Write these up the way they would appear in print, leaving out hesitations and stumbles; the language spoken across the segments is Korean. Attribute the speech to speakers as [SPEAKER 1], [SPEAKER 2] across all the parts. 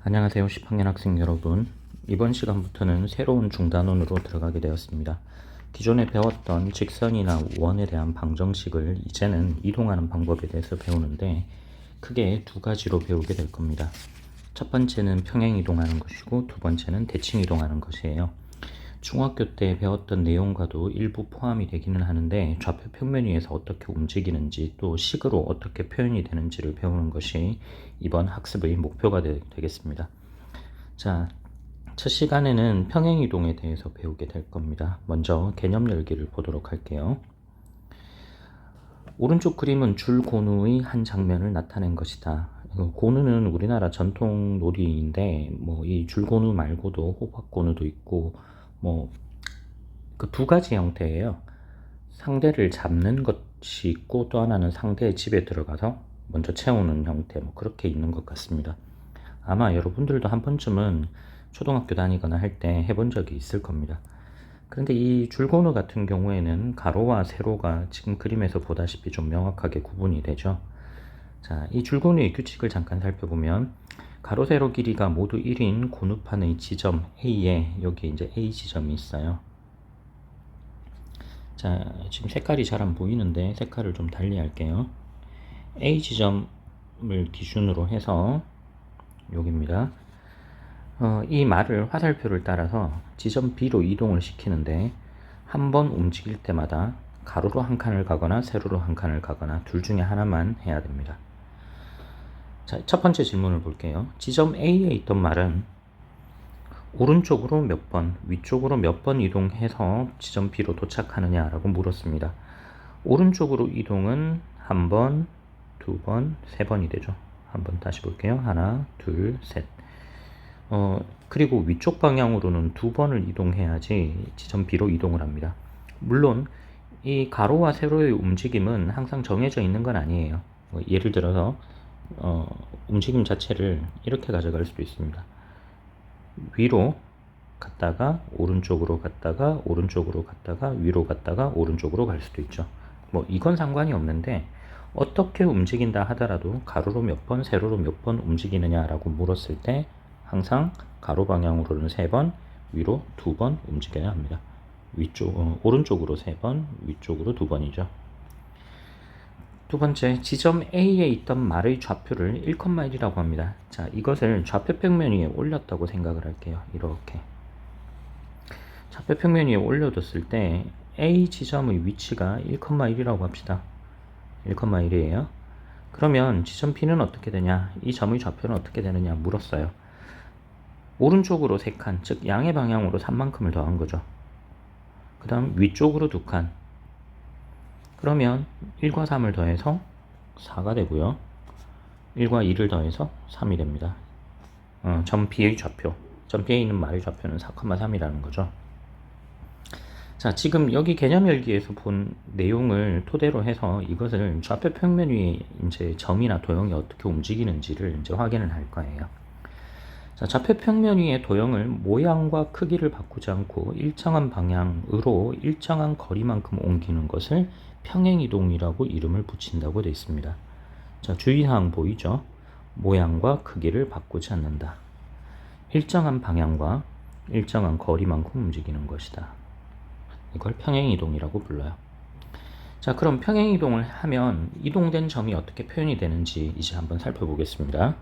[SPEAKER 1] 안녕하세요. 10학년 학생 여러분. 이번 시간부터는 새로운 중단원으로 들어가게 되었습니다. 기존에 배웠던 직선이나 원에 대한 방정식을 이제는 이동하는 방법에 대해서 배우는데 크게 두 가지로 배우게 될 겁니다. 첫 번째는 평행 이동하는 것이고 두 번째는 대칭 이동하는 것이에요. 중학교 때 배웠던 내용과도 일부 포함이 되기는 하는데 좌표 평면 위에서 어떻게 움직이는지 또 식으로 어떻게 표현이 되는지를 배우는 것이 이번 학습의 목표가 되겠습니다. 자, 첫 시간에는 평행이동에 대해서 배우게 될 겁니다. 먼저 개념 열기를 보도록 할게요. 오른쪽 그림은 줄고누의 한 장면을 나타낸 것이다. 고누는 우리나라 전통 놀이인데 이 줄고누 말고도 호박고누도 있고 그 두 가지 형태예요. 상대를 잡는 것이 있고 또 하나는 상대의 집에 들어가서 먼저 채우는 형태 그렇게 있는 것 같습니다. 아마 여러분들도 한 번쯤은 초등학교 다니거나 할 때 해본 적이 있을 겁니다. 그런데 이 줄고누 같은 경우에는 가로와 세로가 지금 그림에서 보다시피 좀 명확하게 구분이 되죠. 자, 이 줄고누의 규칙을 잠깐 살펴보면 가로 세로 길이가 모두 1인 고누판의 지점 A에 여기 이제 A 지점이 있어요. 자, 지금 색깔이 잘 안 보이는데 색깔을 좀 달리 할게요. A 지점을 기준으로 해서 여기입니다. 이 말을 화살표를 따라서 지점 B로 이동을 시키는데 한 번 움직일 때마다 가로로 한 칸을 가거나 세로로 한 칸을 가거나 둘 중에 하나만 해야 됩니다. 자, 첫 번째 질문을 볼게요. 지점 A에 있던 말은 오른쪽으로 몇 번, 위쪽으로 몇 번 이동해서 지점 B로 도착하느냐라고 물었습니다. 오른쪽으로 이동은 한 번, 두 번, 세 번이 되죠. 한번 다시 볼게요. 하나, 둘, 셋. 그리고 위쪽 방향으로는 두 번을 이동해야지 지점 B로 이동을 합니다. 물론 이 가로와 세로의 움직임은 항상 정해져 있는 건 아니에요. 예를 들어서 움직임 자체를 이렇게 가져갈 수도 있습니다. 위로 갔다가 오른쪽으로 갔다가 오른쪽으로 갔다가 위로 갔다가 오른쪽으로 갈 수도 있죠. 이건 상관이 없는데 어떻게 움직인다 하더라도 가로로 몇 번, 세로로 몇 번 움직이느냐라고 물었을 때 항상 가로 방향으로는 3번, 위로 2번 움직여야 합니다. 오른쪽으로 3번, 위쪽으로 2번이죠. 두 번째, 지점 A에 있던 말의 좌표를 1,1이라고 합니다. 자, 이것을 좌표 평면 위에 올렸다고 생각을 할게요. 이렇게. 좌표 평면 위에 올려뒀을 때 A 지점의 위치가 1,1이라고 합시다. 1,1이에요. 그러면 지점 B는 어떻게 되냐? 이 점의 좌표는 어떻게 되느냐 물었어요. 오른쪽으로 3칸, 즉 양의 방향으로 3만큼을 더한 거죠. 그 다음 위쪽으로 2칸. 그러면 1과 3을 더해서 4가 되고요. 1과 2를 더해서 3이 됩니다. 점 B의 좌표. 점 B에 있는 말의 좌표는 4,3이라는 거죠. 자, 지금 여기 개념 열기에서 본 내용을 토대로 해서 이것을 좌표 평면 위에 이제 점이나 도형이 어떻게 움직이는지를 이제 확인을 할 거예요. 자, 좌표 평면 위의 도형을 모양과 크기를 바꾸지 않고 일정한 방향으로 일정한 거리만큼 옮기는 것을 평행이동이라고 이름을 붙인다고 되어 있습니다. 자, 주의사항 보이죠? 모양과 크기를 바꾸지 않는다. 일정한 방향과 일정한 거리만큼 움직이는 것이다. 이걸 평행이동이라고 불러요. 자, 그럼 평행이동을 하면 이동된 점이 어떻게 표현이 되는지 이제 한번 살펴보겠습니다.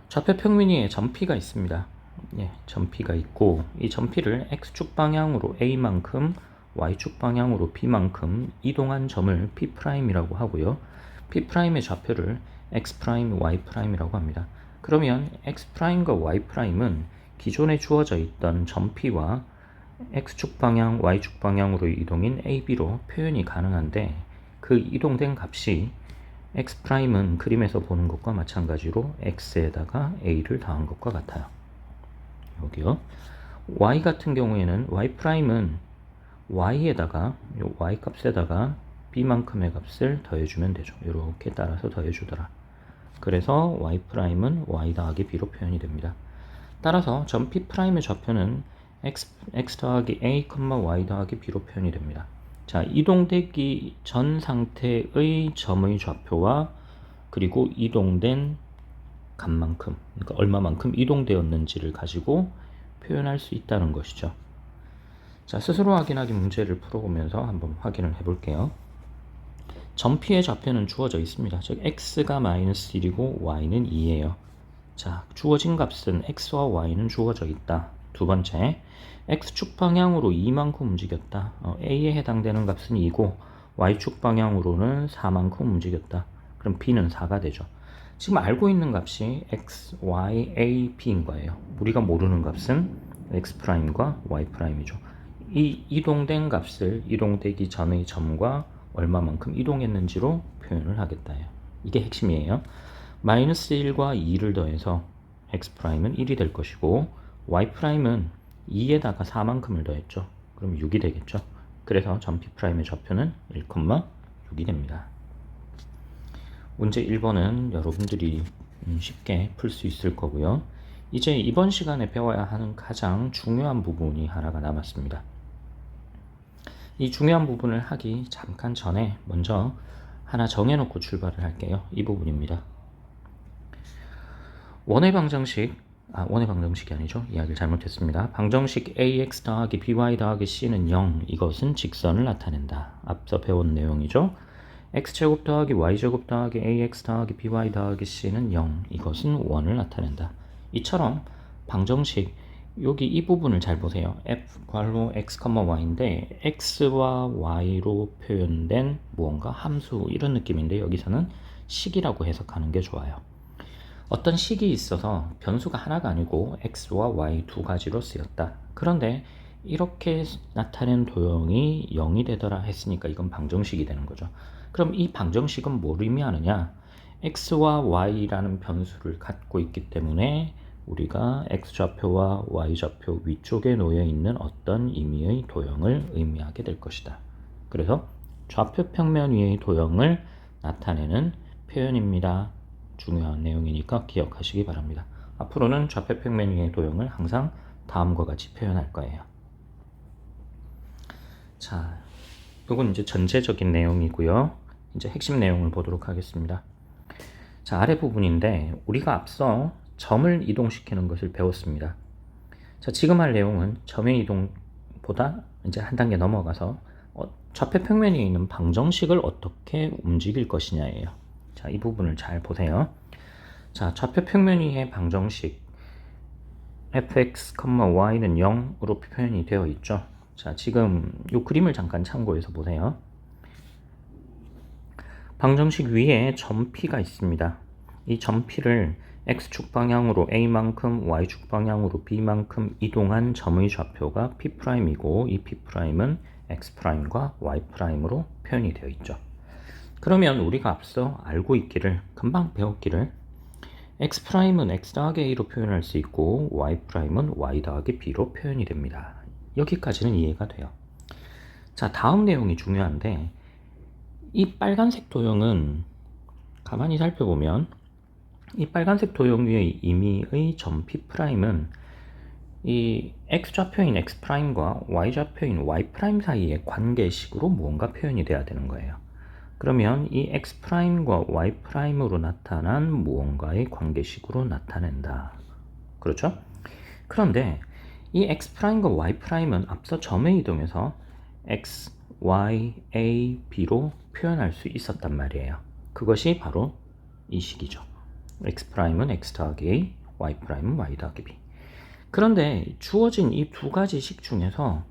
[SPEAKER 1] 좌표 평면 위에 점 P가 있습니다. 점 P가 있고 이 점 P를 X축 방향으로 A만큼 Y축 방향으로 B만큼 이동한 점을 P'이라고 하고요. P'의 좌표를 X', Y'이라고 합니다. 그러면 X'과 Y'은 기존에 주어져 있던 점 P와 X축 방향, Y축 방향으로의 이동인 AB로 표현이 가능한데 그 이동된 값이 X'은 그림에서 보는 것과 마찬가지로 X에다가 A를 더한 것과 같아요. 여기요. Y 같은 경우에는 Y'은 Y에다가 Y 값에다가 B만큼의 값을 더해주면 되죠. 이렇게 따라서 더해주더라. 그래서 Y'은 Y 더하기 B로 표현이 됩니다. 따라서 점 P'의 좌표는 X 더하기 A, Y 더하기 B로 표현이 됩니다. 자, 이동되기 전 상태의 점의 좌표와 그리고 이동된 값만큼, 그러니까 얼마만큼 이동되었는지를 가지고 표현할 수 있다는 것이죠. 자, 스스로 확인하기 문제를 풀어보면서 한번 확인을 해볼게요. 점피의 좌표는 주어져 있습니다. 즉 x가 마이너스 1이고 y는 2예요. 자, 주어진 값은 x와 y는 주어져 있다. 두 번째, x축 방향으로 2만큼 움직였다. a에 해당되는 값은 2고 y축 방향으로는 4만큼 움직였다. 그럼 b는 4가 되죠. 지금 알고 있는 값이 x, y, a, b인 거예요. 우리가 모르는 값은 x'과 y'이죠. 이 이동된 값을 이동되기 전의 점과 얼마만큼 이동했는지로 표현을 하겠다요. 이게 핵심이에요. 마이너스 1과 2를 더해서 x'은 1이 될 것이고 y'은 2에다가 4만큼을 더했죠. 그럼 6이 되겠죠. 그래서 점P'의 좌표는 1,6이 됩니다. 문제 1번은 여러분들이 쉽게 풀 수 있을 거고요. 이제 이번 시간에 배워야 하는 가장 중요한 부분이 하나가 남았습니다. 이 중요한 부분을 하기 잠깐 전에 먼저 하나 정해놓고 출발을 할게요. 이 부분입니다. 원의 방정식이 아니죠. 이야기를 잘못했습니다. 방정식 ax 더하기 by 더하기 c는 0, 이것은 직선을 나타낸다. 앞서 배운 내용이죠. x제곱 더하기 y제곱 더하기 ax 더하기 by 더하기 c는 0, 이것은 원을 나타낸다. 이처럼 방정식 여기 이 부분을 잘 보세요. f 괄호 x, y인데 x와 y로 표현된 무언가 함수 이런 느낌인데 여기서는 식이라고 해석하는 게 좋아요. 어떤 식이 있어서 변수가 하나가 아니고 x와 y 두 가지로 쓰였다. 그런데 이렇게 나타낸 도형이 0이 되더라 했으니까 이건 방정식이 되는 거죠. 그럼 이 방정식은 뭘 의미하느냐? x와 y라는 변수를 갖고 있기 때문에 우리가 x좌표와 y좌표 위쪽에 놓여 있는 어떤 의미의 도형을 의미하게 될 것이다. 그래서 좌표 평면 위의 도형을 나타내는 표현입니다. 중요한 내용이니까 기억하시기 바랍니다. 앞으로는 좌표 평면 위의 도형을 항상 다음과 같이 표현할 거예요. 자, 이건 이제 전체적인 내용이고요. 이제 핵심 내용을 보도록 하겠습니다. 자, 아래 부분인데 우리가 앞서 점을 이동시키는 것을 배웠습니다. 자, 지금 할 내용은 점의 이동보다 이제 한 단계 넘어가서 좌표 평면에 있는 방정식을 어떻게 움직일 것이냐예요. 자, 이 부분을 잘 보세요. 자, 좌표 평면 위의 방정식 fx, y는 0으로 표현이 되어 있죠. 자, 지금 이 그림을 잠깐 참고해서 보세요. 방정식 위에 점 P가 있습니다. 이 점 P를 x축 방향으로 a만큼, y축 방향으로 b만큼 이동한 점의 좌표가 P'이고 이 P'은 x'과 y'으로 표현이 되어 있죠. 그러면 우리가 앞서 알고 있기를, 금방 배웠기를 x'은 x 더하기 a로 표현할 수 있고 y'은 y 더하기 b로 표현이 됩니다. 여기까지는 이해가 돼요. 자, 다음 내용이 중요한데 이 빨간색 도형은 가만히 살펴보면 이 빨간색 도형 위의 임의의 점 P'은 이 x좌표인 x'과 y좌표인 y' 사이의 관계식으로 무언가 표현이 돼야 되는 거예요. 그러면 이 x'과 y'으로 나타난 무언가의 관계식으로 나타낸다. 그렇죠? 그런데 이 x'과 y'은 앞서 점의 이동에서 x, y, a, b로 표현할 수 있었단 말이에요. 그것이 바로 이 식이죠. x'은 x 더하기 a, y'은 y 더하기 b. 그런데 주어진 이 두 가지 식 중에서요,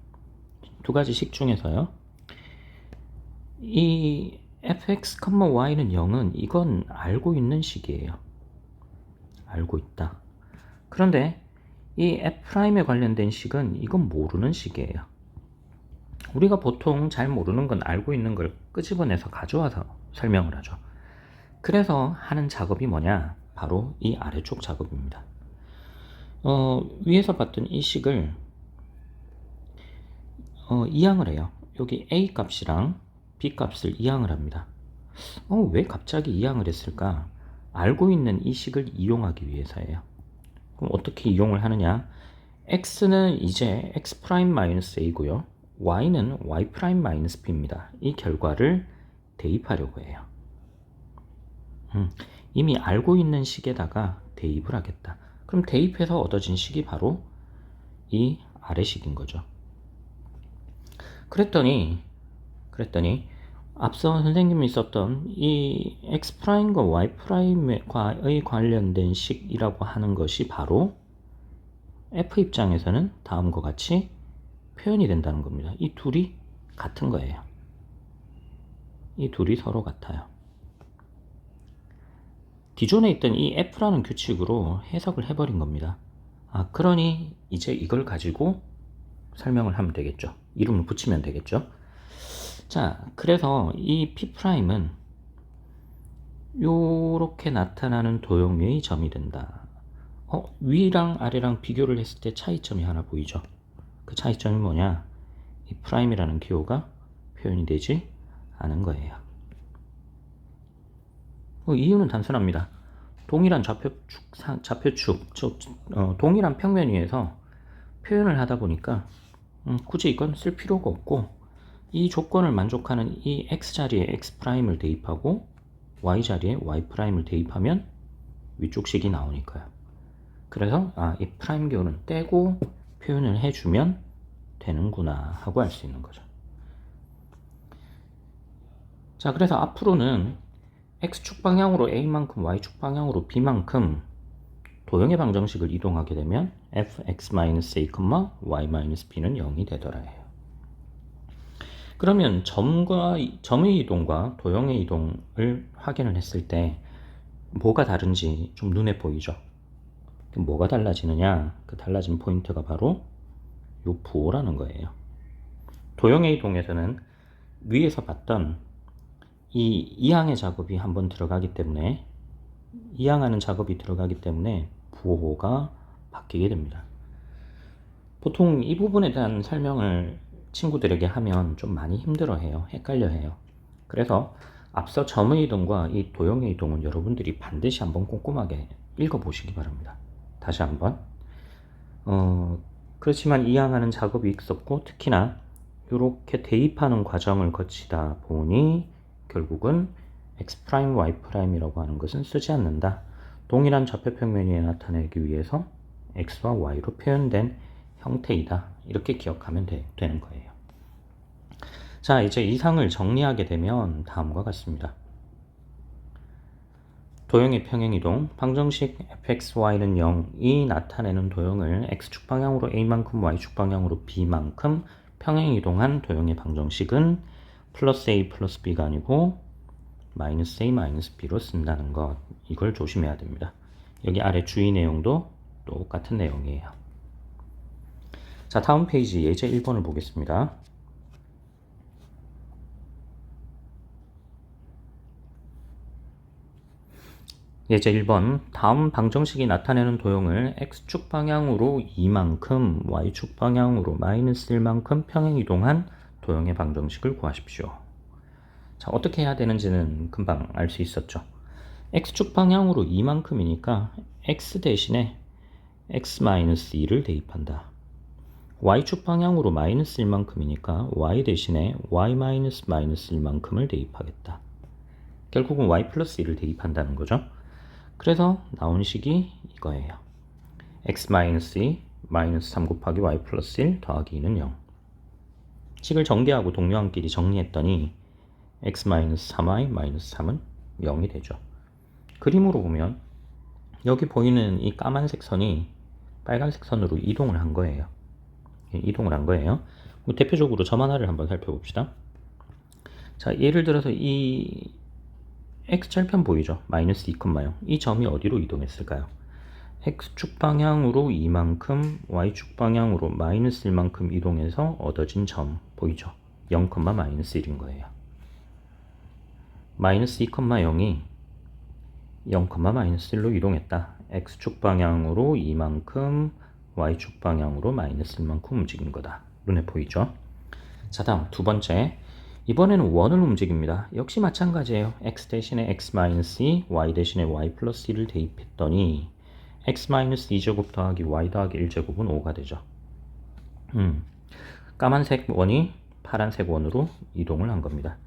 [SPEAKER 1] 이 fx, y는 0은 이건 알고 있는 식이에요. 알고 있다. 그런데 이 f'에 관련된 식은 이건 모르는 식이에요. 우리가 보통 잘 모르는 건 알고 있는 걸 끄집어내서 가져와서 설명을 하죠. 그래서 하는 작업이 뭐냐? 바로 이 아래쪽 작업입니다. 위에서 봤던 이 식을 이항을 해요. 여기 a 값이랑 b 값을 이항을 합니다. 왜 갑자기 이항을 했을까? 알고 있는 이 식을 이용하기 위해서예요. 그럼 어떻게 이용을 하느냐? x는 이제 x'-a고요. y는 y'-b입니다. 이 결과를 대입하려고 해요. 이미 알고 있는 식에다가 대입을 하겠다. 그럼 대입해서 얻어진 식이 바로 이 아래식인 거죠. 그랬더니 앞서 선생님이 썼던 이 x'과 y'과의 관련된 식이라고 하는 것이 바로 f 입장에서는 다음과 같이 표현이 된다는 겁니다. 이 둘이 같은 거예요. 이 둘이 서로 같아요. 기존에 있던 이 f라는 규칙으로 해석을 해버린 겁니다. 그러니 이제 이걸 가지고 설명을 하면 되겠죠. 이름을 붙이면 되겠죠. 자, 그래서 이 P'은 요렇게 나타나는 도형의 점이 된다. 위랑 아래랑 비교를 했을 때 차이점이 하나 보이죠. 그 차이점이 뭐냐? 이 프라임이라는 기호가 표현이 되지 않은 거예요. 이유는 단순합니다. 동일한 좌표축, 동일한 평면 위에서 표현을 하다 보니까 굳이 이건 쓸 필요가 없고, 이 조건을 만족하는 이 x 자리에 x'을 대입하고 y 자리에 y'을 대입하면 위쪽 식이 나오니까요. 그래서 이 프라임 기호는 떼고 표현을 해주면 되는구나 하고 알 수 있는 거죠. 자, 그래서 앞으로는 x축 방향으로 a만큼 y축 방향으로 b만큼 도형의 방정식을 이동하게 되면 fx-a, y-b는 0이 되더라 해요. 그러면 점의 이동과 도형의 이동을 확인을 했을 때 뭐가 다른지 좀 눈에 보이죠? 뭐가 달라지느냐? 그 달라진 포인트가 바로 요 부호라는 거예요. 도형의 이동에서는 위에서 봤던 이 이항의 작업이 한번 들어가기 때문에, 이항하는 작업이 들어가기 때문에 부호가 바뀌게 됩니다. 보통 이 부분에 대한 설명을 친구들에게 하면 좀 많이 힘들어해요. 헷갈려해요. 그래서 앞서 점의 이동과 이 도형의 이동은 여러분들이 반드시 한번 꼼꼼하게 읽어보시기 바랍니다. 다시 한번. 그렇지만 이항하는 작업이 있었고, 특히나 이렇게 대입하는 과정을 거치다 보니 결국은 x', y'이라고 하는 것은 쓰지 않는다. 동일한 좌표평면 위에 나타내기 위해서 x와 y로 표현된 형태이다. 이렇게 기억하면 되는 거예요. 자, 이제 이상을 정리하게 되면 다음과 같습니다. 도형의 평행이동, 방정식 fxy는 0이 나타내는 도형을 x축 방향으로 a만큼 y축 방향으로 b만큼 평행이동한 도형의 방정식은 플러스 a 플러스 b가 아니고 마이너스 a 마이너스 b로 쓴다는 것, 이걸 조심해야 됩니다. 여기 아래 주의 내용도 똑같은 내용이에요. 자, 다음 페이지 예제 1번을 보겠습니다. 예제 1번, 다음 방정식이 나타내는 도형을 x축 방향으로 2만큼, y축 방향으로 마이너스 1만큼 평행이동한 도형의 방정식을 구하십시오. 자, 어떻게 해야 되는지는 금방 알 수 있었죠. x축 방향으로 2만큼이니까 x 대신에 x-2를 대입한다. y축 방향으로 마이너스 1만큼이니까 y 대신에 y-1만큼을 대입하겠다. 결국은 y 플러스 1을 대입한다는 거죠. 그래서 나온 식이 이거예요. x-2 마이너스 3 곱하기 y 플러스 1 더하기 2는 0. 식을 전개하고 동료항끼리 정리했더니 x-3y-3은 0이 되죠. 그림으로 보면 여기 보이는 이 까만색 선이 빨간색 선으로 이동을 한 거예요. 대표적으로 점 하나를 한번 살펴봅시다. 자, 예를 들어서 이 x절편 보이죠? 마이너스 2,0. 이 점이 어디로 이동했을까요? x축 방향으로 2만큼, y축 방향으로 마이너스 1만큼 이동해서 얻어진 점 보이죠? 0, 마이너스 1인 거예요. 마이너스 2,0이 0, 마이너스 1로 이동했다. x축 방향으로 2만큼, y축 방향으로 마이너스 1만큼 움직인 거다. 눈에 보이죠? 자, 다음 두 번째. 이번에는 원을 움직입니다. 역시 마찬가지예요. x 대신에 x-2, y 대신에 y 플러스 1을 대입했더니 x-2제곱 더하기 y 더하기 1제곱은 5가 되죠. 까만색 원이 파란색 원으로 이동을 한 겁니다.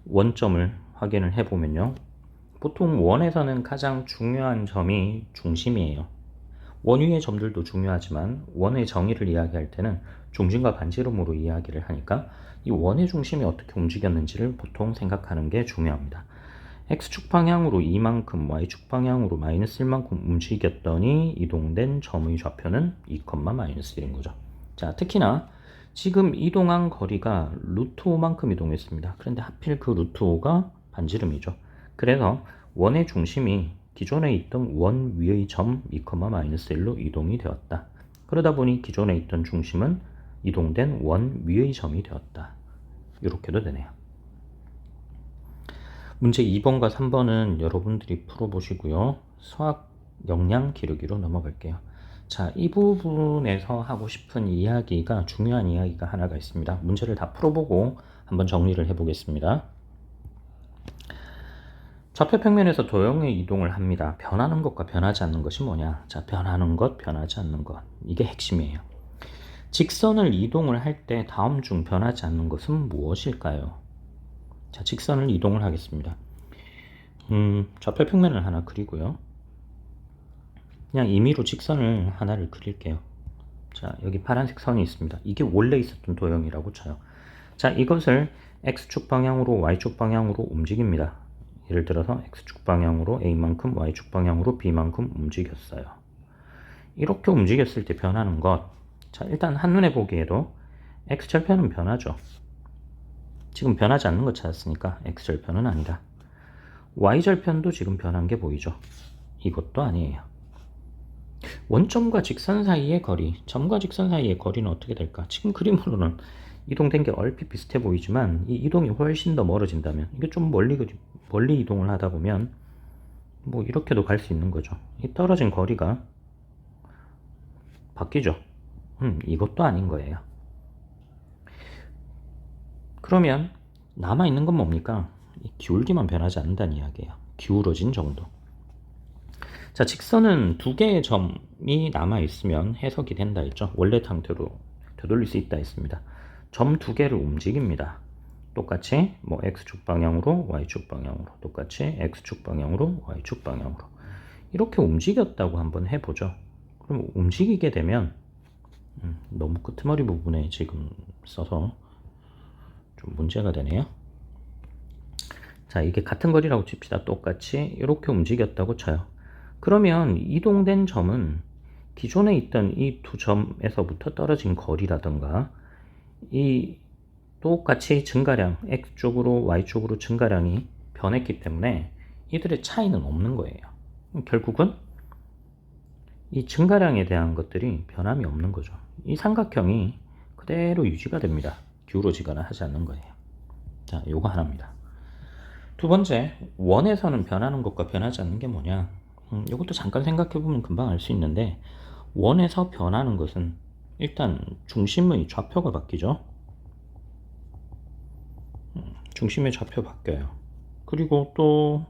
[SPEAKER 1] 원점을 확인을 해보면요. 보통 원에서는 가장 중요한 점이 중심이에요. 원 위의 점들도 중요하지만 원의 정의를 이야기할 때는 중심과 반지름으로 이야기를 하니까 이 원의 중심이 어떻게 움직였는지를 보통 생각하는 게 중요합니다. X축 방향으로 2만큼, Y축 방향으로 마이너스 1만큼 움직였더니 이동된 점의 좌표는 2, 마이너스 1인 거죠. 자, 특히나 지금 이동한 거리가 루트 5만큼 이동했습니다. 그런데 하필 그 루트 5가 반지름이죠. 그래서 원의 중심이 기존에 있던 원 위의 점 2, 마이너스 1로 이동이 되었다. 그러다 보니 기존에 있던 중심은 이동된 원 위의 점이 되었다. 이렇게도 되네요. 문제 2번과 3번은 여러분들이 풀어보시고요. 수학 역량 기르기로 넘어갈게요. 자, 이 부분에서 하고 싶은 이야기가 중요한 이야기가 하나가 있습니다. 문제를 다 풀어보고 한번 정리를 해보겠습니다. 좌표 평면에서 도형의 이동을 합니다. 변하는 것과 변하지 않는 것이 뭐냐? 자, 변하는 것, 변하지 않는 것. 이게 핵심이에요. 직선을 이동을 할 때 다음 중 변하지 않는 것은 무엇일까요? 자, 직선을 이동을 하겠습니다. 좌표 평면을 하나 그리고요. 그냥 임의로 직선을 하나를 그릴게요. 자, 여기 파란색 선이 있습니다. 이게 원래 있었던 도형이라고 쳐요. 자, 이것을 X축 방향으로 Y축 방향으로 움직입니다. 예를 들어서 X축 방향으로 A만큼, Y축 방향으로 B만큼 움직였어요. 이렇게 움직였을 때 변하는 것. 자, 일단 한눈에 보기에도 X절편은 변하죠. 지금 변하지 않는 것 찾았으니까 X절편은 아니다. Y절편도 지금 변한 게 보이죠. 이것도 아니에요. 원점과 직선 사이의 거리, 점과 직선 사이의 거리는 어떻게 될까? 지금 그림으로는 이동된 게 얼핏 비슷해 보이지만 이 이동이 훨씬 더 멀어진다면, 이게 좀 멀리 이동을 하다 보면 뭐 이렇게도 갈 수 있는 거죠. 이 떨어진 거리가 바뀌죠. 이것도 아닌 거예요. 그러면 남아있는 건 뭡니까? 기울기만 변하지 않는다는 이야기예요. 기울어진 정도. 자, 직선은 두 개의 점이 남아있으면 해석이 된다 했죠. 원래 상태로 되돌릴 수 있다 했습니다. 점 두 개를 움직입니다. 똑같이 뭐 X축 방향으로 Y축 방향으로, 똑같이 X축 방향으로 Y축 방향으로 이렇게 움직였다고 한번 해보죠. 그럼 움직이게 되면 너무 끄트머리 부분에 지금 써서 좀 문제가 되네요. 자, 이게 같은 거리라고 칩시다. 똑같이 이렇게 움직였다고 쳐요. 그러면 이동된 점은 기존에 있던 이 두 점에서부터 떨어진 거리라던가 이 똑같이 증가량 X쪽으로 Y쪽으로 증가량이 변했기 때문에 이들의 차이는 없는 거예요. 결국은 이 증가량에 대한 것들이 변함이 없는 거죠. 이 삼각형이 그대로 유지가 됩니다. 기울어지거나 하지 않는 거예요. 자, 요거 하나입니다. 두 번째, 원에서는 변하는 것과 변하지 않는 게 뭐냐? 이것도 잠깐 생각해보면 금방 알 수 있는데, 원에서 변하는 것은 일단 중심의 좌표가 바뀌죠. 중심의 좌표 바뀌어요. 그리고 또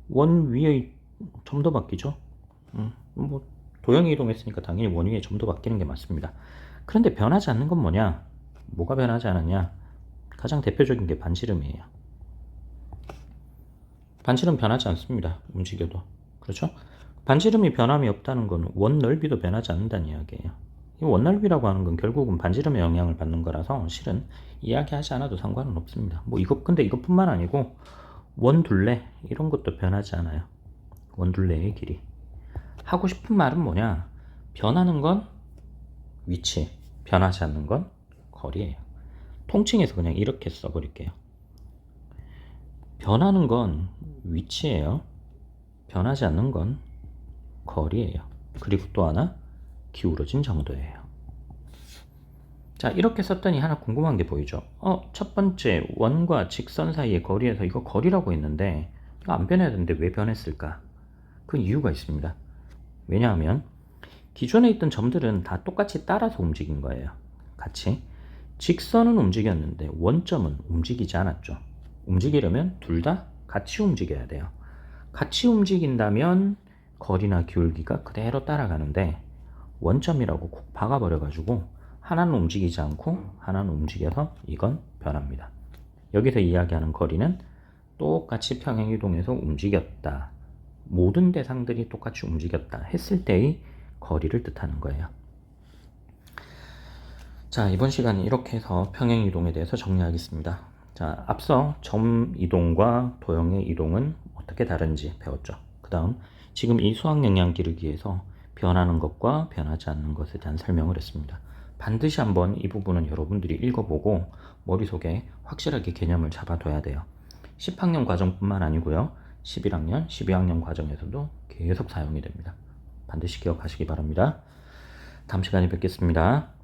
[SPEAKER 1] 원 위의 점도 바뀌죠. 뭐 도형이 이동했으니까 당연히 원 위의 점도 바뀌는 게 맞습니다. 그런데 변하지 않는 건 뭐냐? 뭐가 변하지 않았냐? 가장 대표적인 게 반지름이에요. 반지름 변하지 않습니다. 움직여도. 그렇죠? 반지름이 변함이 없다는 건 원 넓이도 변하지 않는다는 이야기예요. 이 원 넓이라고 하는 건 결국은 반지름의 영향을 받는 거라서 실은 이야기하지 않아도 상관은 없습니다. 뭐 근데 이것뿐만 아니고 원 둘레 이런 것도 변하지 않아요. 원 둘레의 길이. 하고 싶은 말은 뭐냐? 변하는 건 위치, 변하지 않는 건 거리예요. 통칭해서 그냥 이렇게 써버릴게요. 변하는 건 위치예요. 변하지 않는 건 거리예요. 그리고 또 하나 기울어진 정도예요. 자, 이렇게 썼더니 하나 궁금한 게 보이죠? 첫 번째 원과 직선 사이의 거리에서 이거 거리라고 했는데 이거 안 변해야 되는데 왜 변했을까? 그 이유가 있습니다. 왜냐하면 기존에 있던 점들은 다 똑같이 따라서 움직인 거예요. 같이. 직선은 움직였는데 원점은 움직이지 않았죠. 움직이려면 둘 다 같이 움직여야 돼요. 같이 움직인다면 거리나 기울기가 그대로 따라가는데 원점이라고 콕 박아버려가지고 하나는 움직이지 않고 하나는 움직여서 이건 변합니다. 여기서 이야기하는 거리는 똑같이 평행이동해서 움직였다. 모든 대상들이 똑같이 움직였다 했을 때의 거리를 뜻하는 거예요. 자, 이번 시간은 이렇게 해서 평행이동에 대해서 정리하겠습니다. 자, 앞서 점 이동과 도형의 이동은 어떻게 다른지 배웠죠. 그 다음 지금 이 수학 영향 기르기에서 변하는 것과 변하지 않는 것에 대한 설명을 했습니다. 반드시 한번 이 부분은 여러분들이 읽어보고 머릿속에 확실하게 개념을 잡아둬야 돼요. 10학년 과정뿐만 아니고요. 11학년, 12학년 과정에서도 계속 사용이 됩니다. 반드시 기억하시기 바랍니다. 다음 시간에 뵙겠습니다.